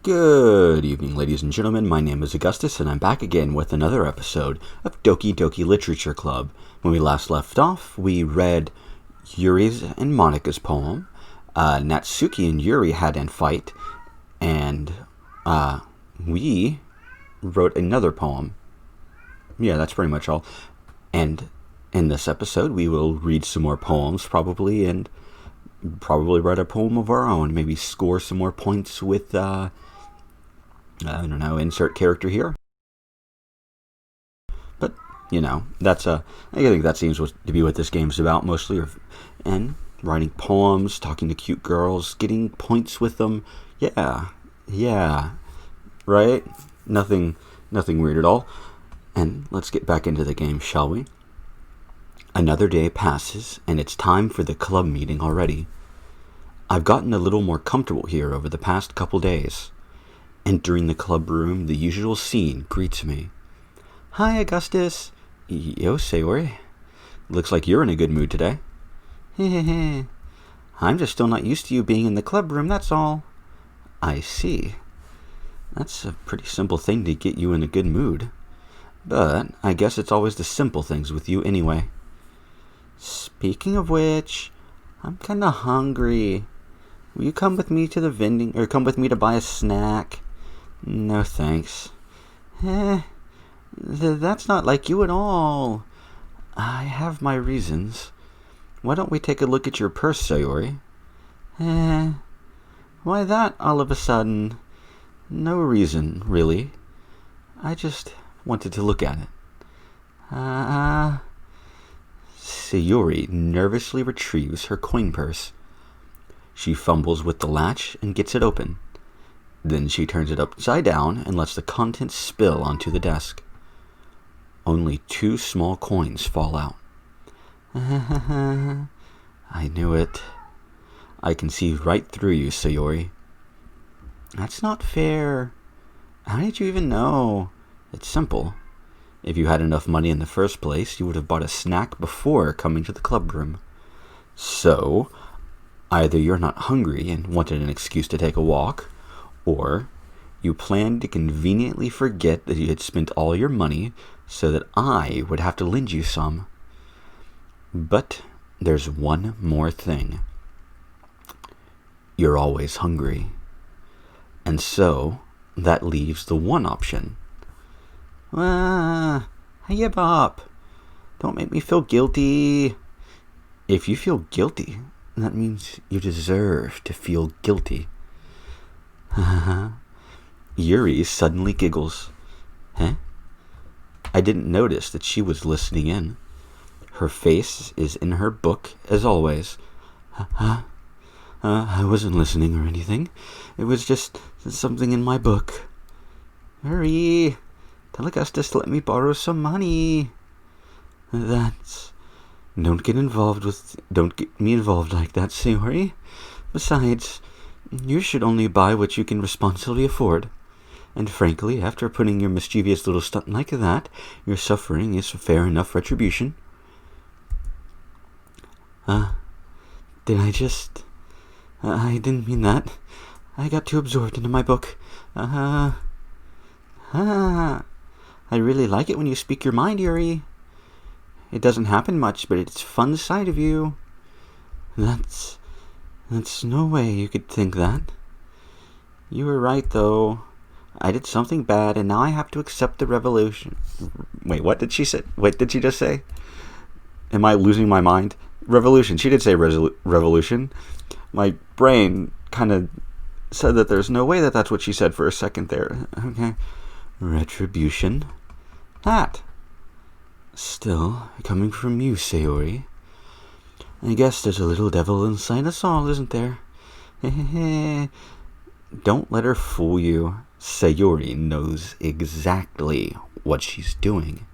Good evening, ladies and gentlemen. My name is Augustus, and I'm back again with another episode of Doki Doki Literature Club. When we last left off, we read Yuri's and Monika's poem. Natsuki and Yuri had a fight, and we wrote another poem. Yeah, that's pretty much all. And in this episode, we will read some more poems, probably, and probably write a poem of our own. Maybe score some more points with, I don't know, insert character here. But, that's I think that seems to be what this game's about mostly. And writing poems, talking to cute girls, getting points with them. Yeah, right? Nothing weird at all. And let's get back into the game, shall we? Another day passes, and it's time for the club meeting already. I've gotten a little more comfortable here over the past couple days. Entering the club room, the usual scene greets me. Hi, Augustus. Yo, Sayori. Looks like you're in a good mood today. Hehehe. I'm just still not used to you being in the club room, that's all. I see. That's a pretty simple thing to get you in a good mood. But I guess it's always the simple things with you anyway. Speaking of which, I'm kinda hungry. Will you come with me to the vending, or come with me to buy a snack? No thanks. That's not like you at all. I have my reasons. Why don't we take a look at your purse, Sayori? Why that all of a sudden? No reason, really. I just wanted to look at it. Sayori nervously retrieves her coin purse. She fumbles with the latch and gets it open. Then she turns it upside down and lets the contents spill onto the desk. Only 2 small coins fall out. I knew it. I can see right through you, Sayori. That's not fair. How did you even know? It's simple. If you had enough money in the first place, you would have bought a snack before coming to the club room. So, either you're not hungry and wanted an excuse to take a walk, or you planned to conveniently forget that you had spent all your money so that I would have to lend you some. But there's one more thing. You're always hungry. And so, that leaves the one option. Give up. Don't make me feel guilty. If you feel guilty, that means you deserve to feel guilty. Yuri suddenly giggles. I didn't notice that she was listening in. Her face is in her book, as always. I wasn't listening or anything. It was just something in my book. Hurry! Tell Augustus to let me borrow some money. Don't get me involved like that, Sayori. Besides, you should only buy what you can responsibly afford. And frankly, after putting your mischievous little stunt like that, your suffering is fair enough retribution. Did I just... I didn't mean that. I got too absorbed into my book. I really like it when you speak your mind, Yuri. It doesn't happen much, but it's a fun side of you. That's no way you could think that. You were right, though. I did something bad, and now I have to accept the revolution. Wait, what did she say? Wait, did she just say? Am I losing my mind? Revolution. She did say revolution. My brain kind of said that there's no way that that's what she said for a second there. Okay. Retribution. That. Still, coming from you, Sayori. I guess there's a little devil inside us all, isn't there? Don't let her fool you. Sayori knows exactly what she's doing.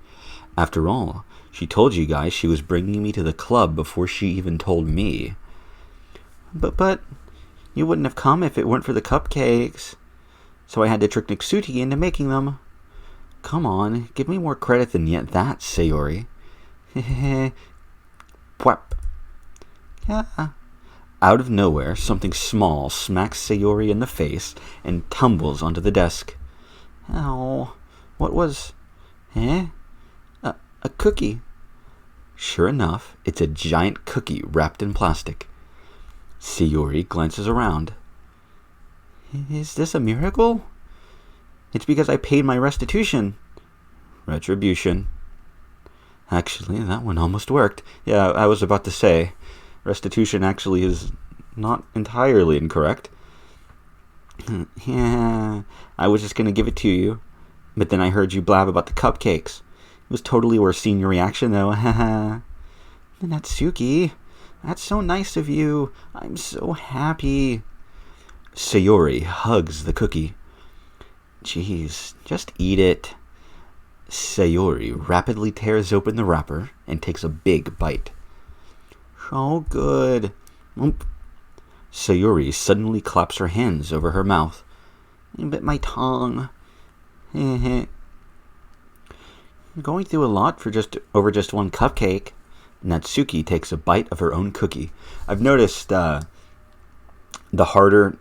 After all, she told you guys she was bringing me to the club before she even told me. But, you wouldn't have come if it weren't for the cupcakes. So I had to trick Natsuki into making them. Come on, give me more credit than yet that, Sayori. Pwep. Yeah, Out of nowhere, something small smacks Sayori in the face and tumbles onto the desk. Ow. What was... Eh? A cookie. Sure enough, it's a giant cookie wrapped in plastic. Sayori glances around. Is this a miracle? It's because I paid my restitution. Retribution. Actually, that one almost worked. Yeah, I was about to say, restitution actually is not entirely incorrect. Yeah, I was just going to give it to you, but then I heard you blab about the cupcakes. It was totally worth seeing your reaction, though. Haha. Natsuki, that's so nice of you. I'm so happy. Sayori hugs the cookie. Jeez, just eat it. Sayori rapidly tears open the wrapper and takes a big bite. Oh, good. Oop. Sayori suddenly claps her hands over her mouth. You bit my tongue. Going through a lot for over just one cupcake. Natsuki takes a bite of her own cookie. I've noticed the harder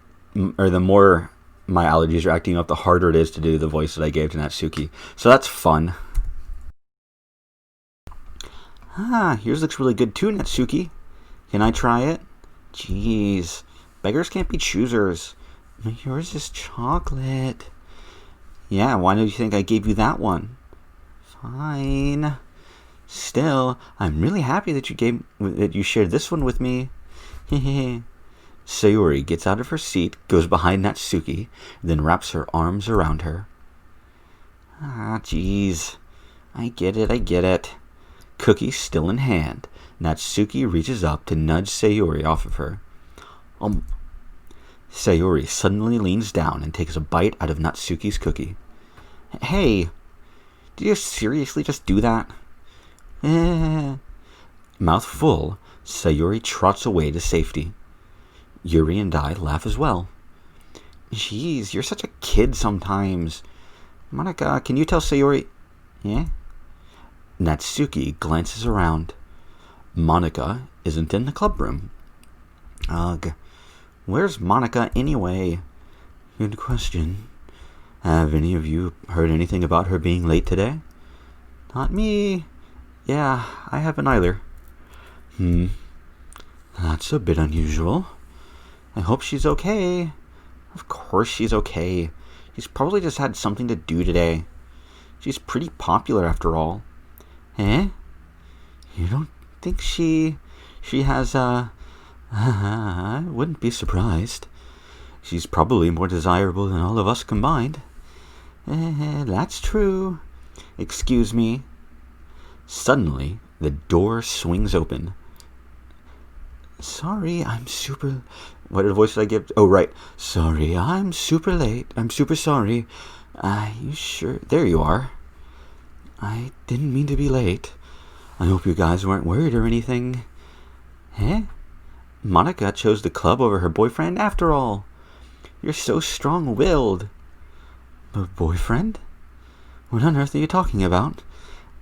or the more my allergies are acting up, the harder it is to do the voice that I gave to Natsuki. So that's fun. Yours looks really good too, Natsuki. Can I try it? Jeez, beggars can't be choosers. Yours is chocolate. Yeah, why do you think I gave you that one? Fine. Still, I'm really happy that you shared this one with me. Sayori gets out of her seat, goes behind Natsuki, then wraps her arms around her. Jeez. I get it. Cookie still in hand, Natsuki reaches up to nudge Sayori off of her. Sayori suddenly leans down and takes a bite out of Natsuki's cookie. Hey, did you seriously just do that? Mouth full, Sayori trots away to safety. Yuri and I laugh as well. Jeez, you're such a kid sometimes. Monica, can you tell Sayori... Yeah? Natsuki glances around. Monica isn't in the club room. Ugh. Where's Monica anyway? Good question. Have any of you heard anything about her being late today? Not me. Yeah, I haven't either. That's a bit unusual. I hope she's okay. Of course she's okay. She's probably just had something to do today. She's pretty popular after all. Eh? You don't think she has I wouldn't be surprised. She's probably more desirable than all of us combined. That's true. Excuse me. Suddenly, the door swings open. Sorry, I'm super... What voice did I give? Oh, right. Sorry, I'm super late. I'm super sorry. You sure? There you are. I didn't mean to be late. I hope you guys weren't worried or anything. Eh? Monica chose the club over her boyfriend after all. You're so strong-willed. Boyfriend? What on earth are you talking about?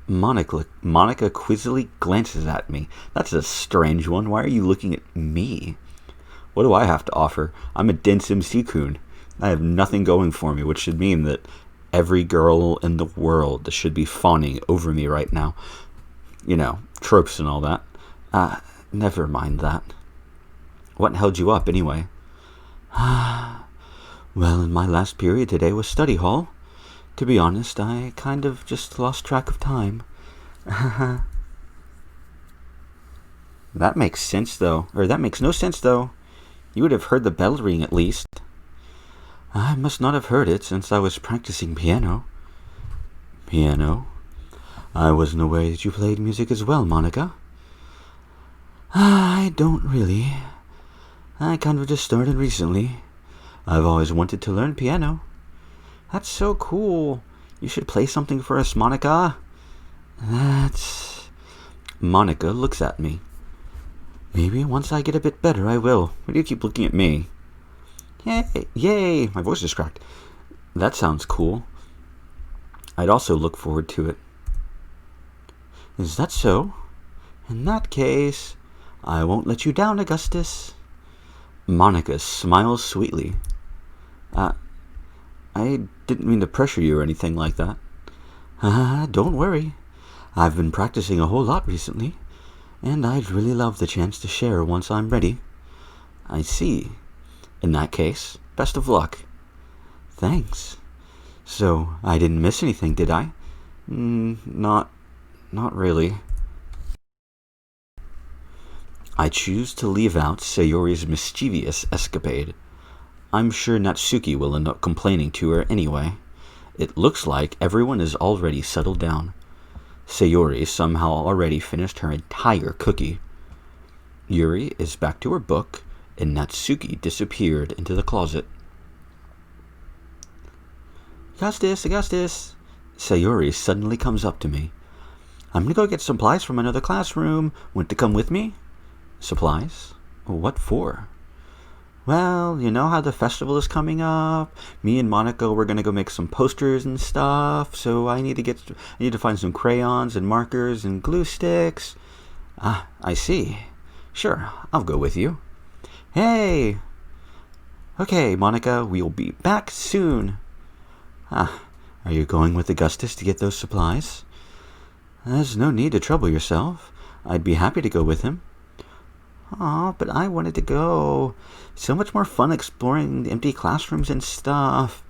Monica quizzily glances at me. That's a strange one. Why are you looking at me? What do I have to offer? I'm a dense MC-kun. I have nothing going for me, which should mean that every girl in the world should be fawning over me right now. You know, tropes and all that. Never mind that. What held you up, anyway? Well, in my last period today was study hall. To be honest, I kind of just lost track of time. That makes sense, though. Or that makes no sense, though. You would have heard the bell ring, at least. I must not have heard it since I was practicing piano. Piano? I wasn't aware that you played music as well, Monica. I don't really. I kind of just started recently. I've always wanted to learn piano. That's so cool. You should play something for us, Monica. Monica looks at me. Maybe once I get a bit better, I will. Why do you keep looking at me? Yay! My voice is cracked. That sounds cool. I'd also look forward to it. Is that so? In that case, I won't let you down, Augustus. Monica smiles sweetly. Uh, I didn't mean to pressure you or anything like that. Don't worry. I've been practicing a whole lot recently, and I'd really love the chance to share once I'm ready. I see. In that case, best of luck. Thanks. So, I didn't miss anything, did I? Not really. I choose to leave out Sayori's mischievous escapade. I'm sure Natsuki will end up complaining to her anyway. It looks like everyone is already settled down. Sayori somehow already finished her entire cookie. Yuri is back to her book, and Natsuki disappeared into the closet. Augustus! Sayori suddenly comes up to me. I'm gonna go get supplies from another classroom. Want to come with me? Supplies? What for? Well, you know how the festival is coming up? Me and Monica, we're gonna go make some posters and stuff, so I need to find some crayons and markers and glue sticks. I see. Sure, I'll go with you. Hey! Okay, Monica, we'll be back soon. Are you going with Augustus to get those supplies? There's no need to trouble yourself. I'd be happy to go with him. Aw, but I wanted to go. So much more fun exploring the empty classrooms and stuff.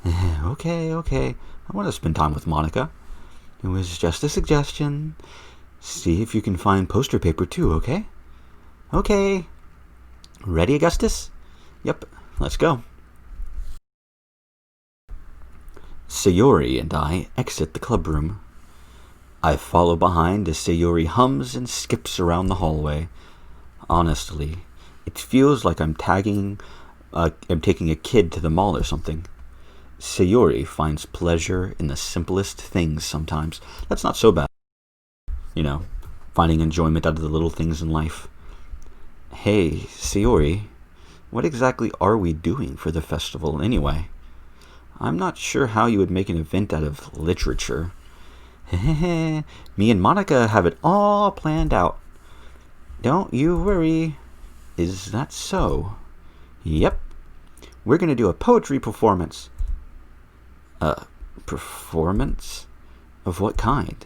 Okay. I want to spend time with Monica. It was just a suggestion. See if you can find poster paper too, okay? Okay. Ready, Augustus? Yep, let's go. Sayori and I exit the clubroom. I follow behind as Sayori hums and skips around the hallway. Honestly, it feels like I'm taking a kid to the mall or something. Sayori finds pleasure in the simplest things sometimes. That's not so bad. Finding enjoyment out of the little things in life. Hey, Sayori, what exactly are we doing for the festival anyway? I'm not sure how you would make an event out of literature. Me and Monica have it all planned out. Don't you worry. Is that so? Yep. We're going to do a poetry performance. Performance? Of what kind?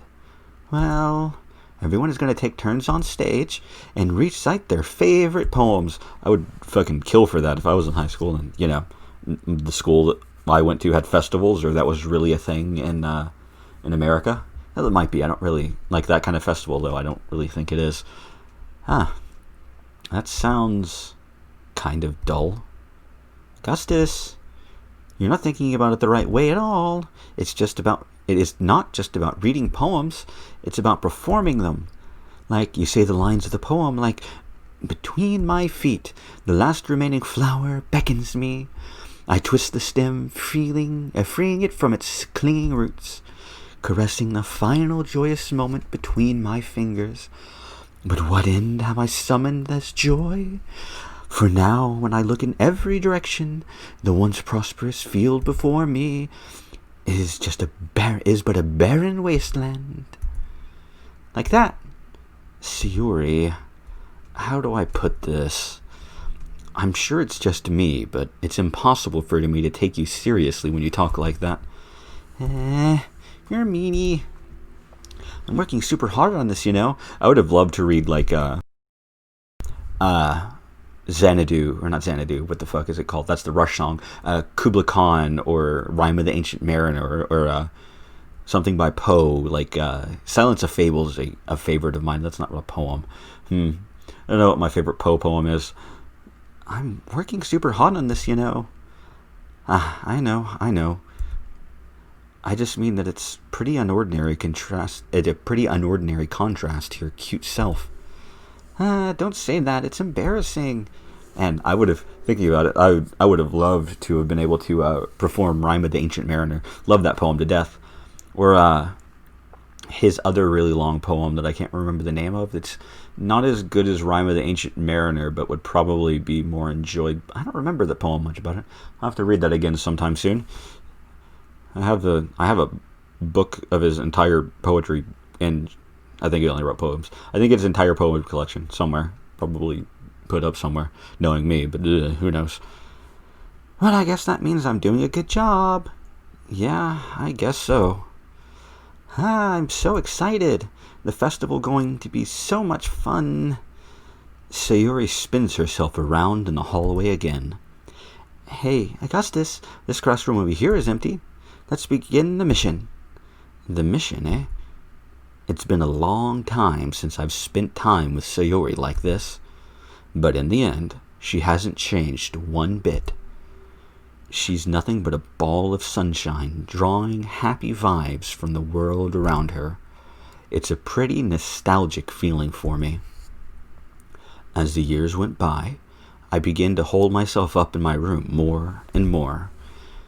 Well, everyone is going to take turns on stage and recite their favorite poems. I would fucking kill for that if I was in high school and, the school that I went to had festivals, or that was really a thing in America. Well, it might be. I don't really like that kind of festival, though. I don't really think it is. That sounds kind of dull. Augustus, you're not thinking about it the right way at all. It is not just about reading poems. It's about performing them. Like you say the lines of the poem, like, between my feet, the last remaining flower beckons me. I twist the stem, freeing it from its clinging roots, caressing the final joyous moment between my fingers. But what end have I summoned this joy? For now, when I look in every direction, the once prosperous field before me is but a barren wasteland. Like that. Sayori, how do I put this? I'm sure it's just me, but it's impossible for me to take you seriously when you talk like that. You're a meanie. I'm working super hard on this, I would have loved to read, Xanadu, or not Xanadu, what the fuck is it called? That's the Rush song. Kubla Khan, or Rime of the Ancient Mariner, or something by Poe, like Silence of Fables is a favorite of mine. That's not a poem. I don't know what my favorite Poe poem is. I'm working super hard on this, I know. I just mean that it's a pretty unordinary contrast to your cute self. Don't say that. It's embarrassing. And I would have, thinking about it, I would have loved to have been able to perform Rime of the Ancient Mariner. Love that poem to death. Or his other really long poem that I can't remember the name of. It's not as good as Rime of the Ancient Mariner, but would probably be more enjoyed. I don't remember the poem much about it. I'll have to read that again sometime soon. I have a book of his entire poetry, and I think he only wrote poems. I think it's his entire poem collection somewhere, probably put up somewhere, knowing me, but who knows. Well, I guess that means I'm doing a good job. Yeah, I guess so. I'm so excited. The festival going to be so much fun. Sayuri spins herself around in the hallway again. Hey, Augustus, this classroom over here is empty. Let's begin the mission. The mission, eh? It's been a long time since I've spent time with Sayuri like this. But in the end, she hasn't changed one bit. She's nothing but a ball of sunshine, drawing happy vibes from the world around her. It's a pretty nostalgic feeling for me. As the years went by, I began to hold myself up in my room more and more.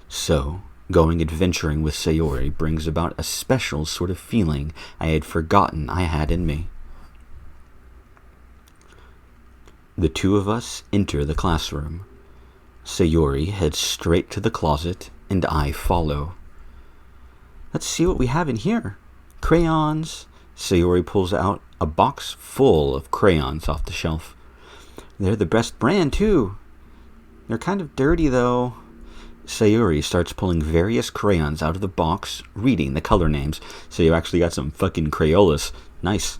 So, going adventuring with Sayuri brings about a special sort of feeling I had forgotten I had in me. The two of us enter the classroom. Sayuri heads straight to the closet, and I follow. Let's see what we have in here. Crayons. Sayuri pulls out a box full of crayons off the shelf. They're the best brand, too. They're kind of dirty, though. Sayuri starts pulling various crayons out of the box, reading the color names. So you actually got some fucking Crayolas. Nice.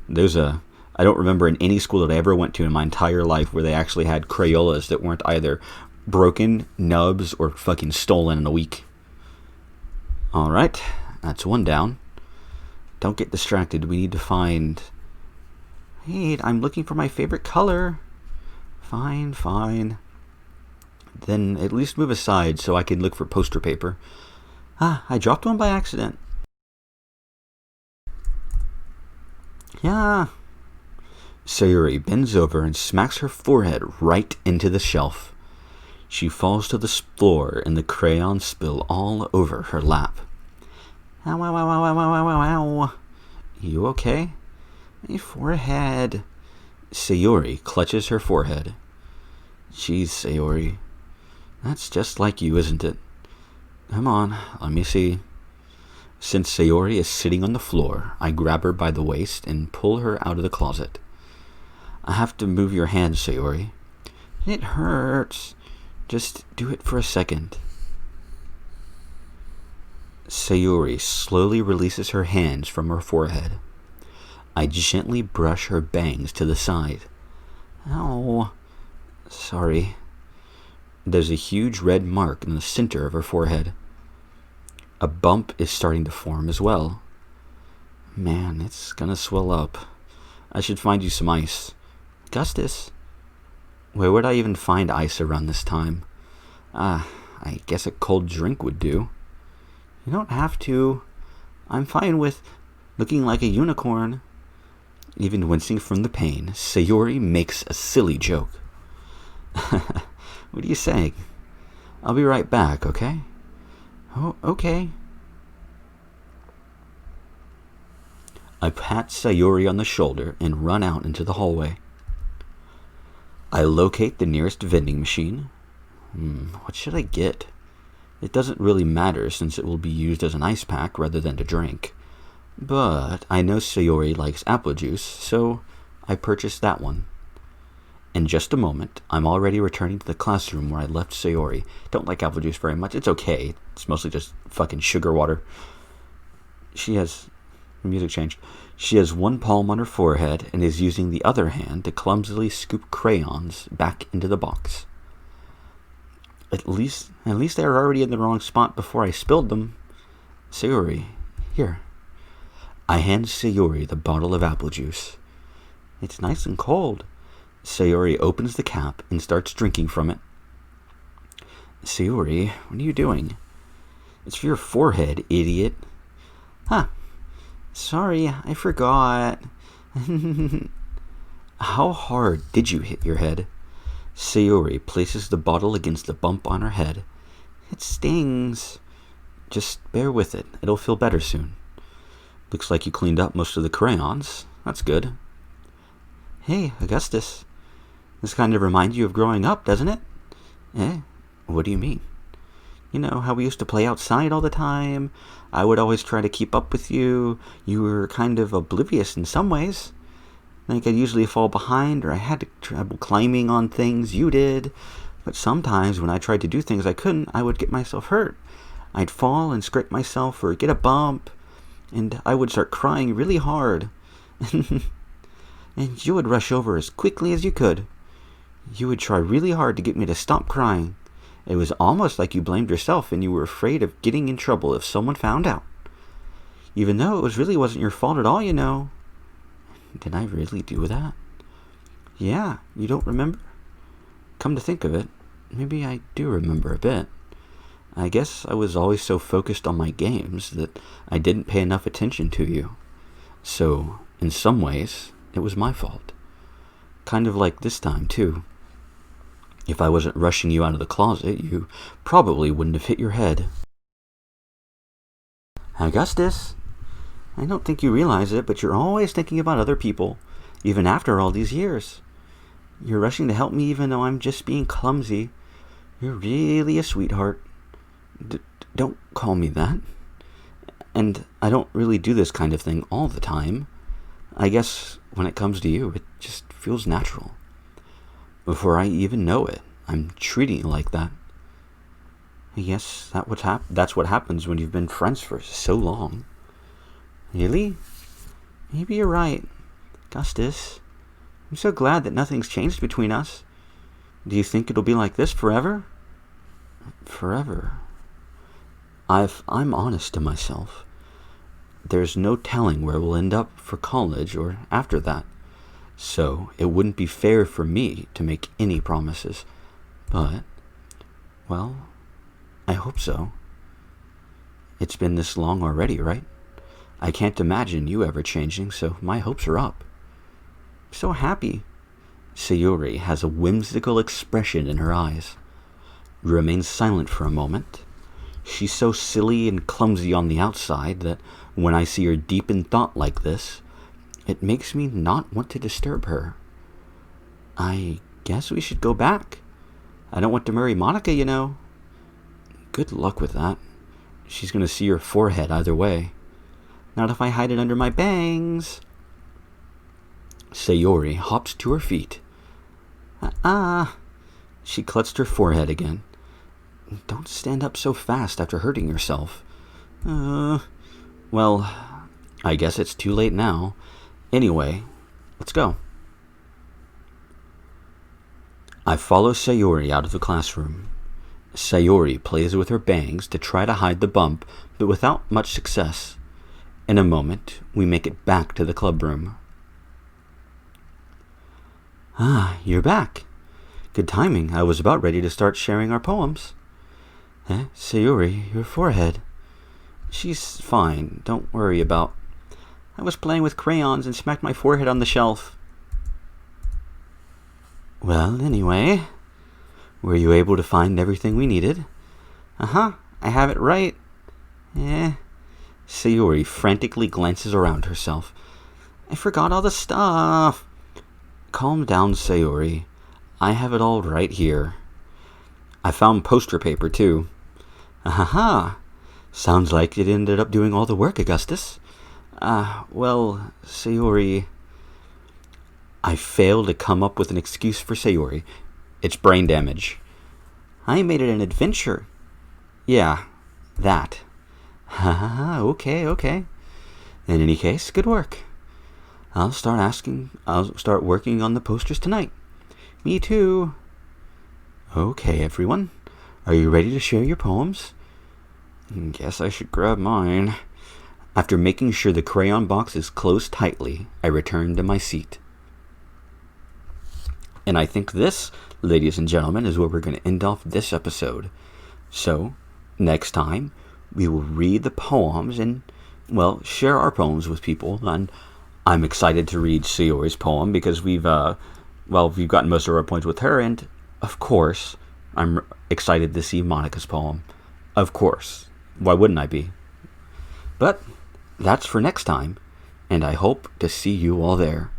I don't remember in any school that I ever went to in my entire life where they actually had Crayolas that weren't either broken, nubs, or fucking stolen in a week. Alright, that's one down. Don't get distracted. We need to find... Hey, I'm looking for my favorite color. Fine. Then at least move aside so I can look for poster paper. I dropped one by accident. Yeah. Sayuri bends over and smacks her forehead right into the shelf. She falls to the floor and the crayons spill all over her lap. Ow, ow, ow, ow, ow, ow, ow, ow. You okay? My forehead. Sayuri clutches her forehead. Jeez, Sayuri. That's just like you, isn't it? Come on, let me see. Since Sayuri is sitting on the floor, I grab her by the waist and pull her out of the closet. I have to move your hand, Sayuri. It hurts. Just do it for a second. Sayuri slowly releases her hands from her forehead. I gently brush her bangs to the side. Ow. Sorry. There's a huge red mark in the center of her forehead. A bump is starting to form as well. Man, it's gonna swell up. I should find you some ice. Augustus, where would I even find ice around this time? I guess a cold drink would do. You don't have to. I'm fine with looking like a unicorn. Even wincing from the pain, Sayuri makes a silly joke. What are you saying? I'll be right back, okay? Oh, okay. I pat Sayuri on the shoulder and run out into the hallway. I locate the nearest vending machine. What should I get? It doesn't really matter since it will be used as an ice pack rather than to drink. But I know Sayuri likes apple juice, so I purchased that one. In just a moment, I'm already returning to the classroom where I left Sayuri. Don't like apple juice very much. It's okay. It's mostly just fucking sugar water. The music changed. She has one palm on her forehead and is using the other hand to clumsily scoop crayons back into the box. At least they were already in the wrong spot before I spilled them. Sayuri, here. I hand Sayuri the bottle of apple juice. It's nice and cold. Sayuri opens the cap and starts drinking from it. Sayuri, what are you doing? It's for your forehead, idiot. Sorry, I forgot. How hard did you hit your head? Sayuri places the bottle against the bump on her head. It stings. Just bear with it. It'll feel better soon. Looks like you cleaned up most of the crayons. That's good. Hey, Augustus. This kind of reminds you of growing up, doesn't it? What do you mean? You know how we used to play outside all the time? I would always try to keep up with you. You were kind of oblivious in some ways. Like I'd usually fall behind, or I had trouble climbing on things. You did. But sometimes when I tried to do things I couldn't, I would get myself hurt. I'd fall and scrape myself or get a bump, and I would start crying really hard. And you would rush over as quickly as you could. You would try really hard to get me to stop crying. It was almost like you blamed yourself and you were afraid of getting in trouble if someone found out. Even though it really wasn't your fault at all, you know. Did I really do that? Yeah, you don't remember? Come to think of it, maybe I do remember a bit. I guess I was always so focused on my games that I didn't pay enough attention to you. So, in some ways, it was my fault. Kind of like this time, too. If I wasn't rushing you out of the closet, you probably wouldn't have hit your head. Augustus, I don't think you realize it, but you're always thinking about other people, even after all these years. You're rushing to help me even though I'm just being clumsy. You're really a sweetheart. Don't call me that. And I don't really do this kind of thing all the time. I guess when it comes to you, it just feels natural. Before I even know it, I'm treating you like that. I guess that's what happens when you've been friends for so long. Really? Maybe you're right. Augustus, I'm so glad that nothing's changed between us. Do you think it'll be like this forever? Forever? I'm honest to myself. There's no telling where we'll end up for college or after that. So it wouldn't be fair for me to make any promises. But, well, I hope so. It's been this long already, right? I can't imagine you ever changing, so my hopes are up. I'm so happy. Sayori has a whimsical expression in her eyes. Remains silent for a moment. She's so silly and clumsy on the outside that when I see her deep in thought like this, it makes me not want to disturb her. I guess we should go back. I don't want to marry Monica, you know. Good luck with that. She's going to see your forehead either way. Not if I hide it under my bangs. Sayori hops to her feet. She clutched her forehead again. Don't stand up so fast after hurting yourself. Well, I guess it's too late now. Anyway, let's go. I follow Sayori out of the classroom. Sayori plays with her bangs to try to hide the bump, but without much success. In a moment, we make it back to the club room. You're back. Good timing. I was about ready to start sharing our poems. Sayori, your forehead. She's fine. Don't worry about. I was playing with crayons and smacked my forehead on the shelf. Well, anyway, were you able to find everything we needed? I have it right. Sayori frantically glances around herself. I forgot all the stuff. Calm down, Sayori. I have it all right here. I found poster paper, too. Sounds like it ended up doing all the work, Augustus. Well, Sayori... I failed to come up with an excuse for Sayori. It's brain damage. I made it an adventure. Yeah, that. Okay. In any case, good work. I'll start working on the posters tonight. Me too. Okay, everyone. Are you ready to share your poems? Guess I should grab mine. After making sure the crayon box is closed tightly, I return to my seat. And I think this, ladies and gentlemen, is where we're going to end off this episode. So, next time, we will read the poems and, well, share our poems with people. And I'm excited to read Sayori's poem because we've gotten most of our points with her. And, of course, I'm excited to see Monica's poem. Of course. Why wouldn't I be? But that's for next time, and I hope to see you all there.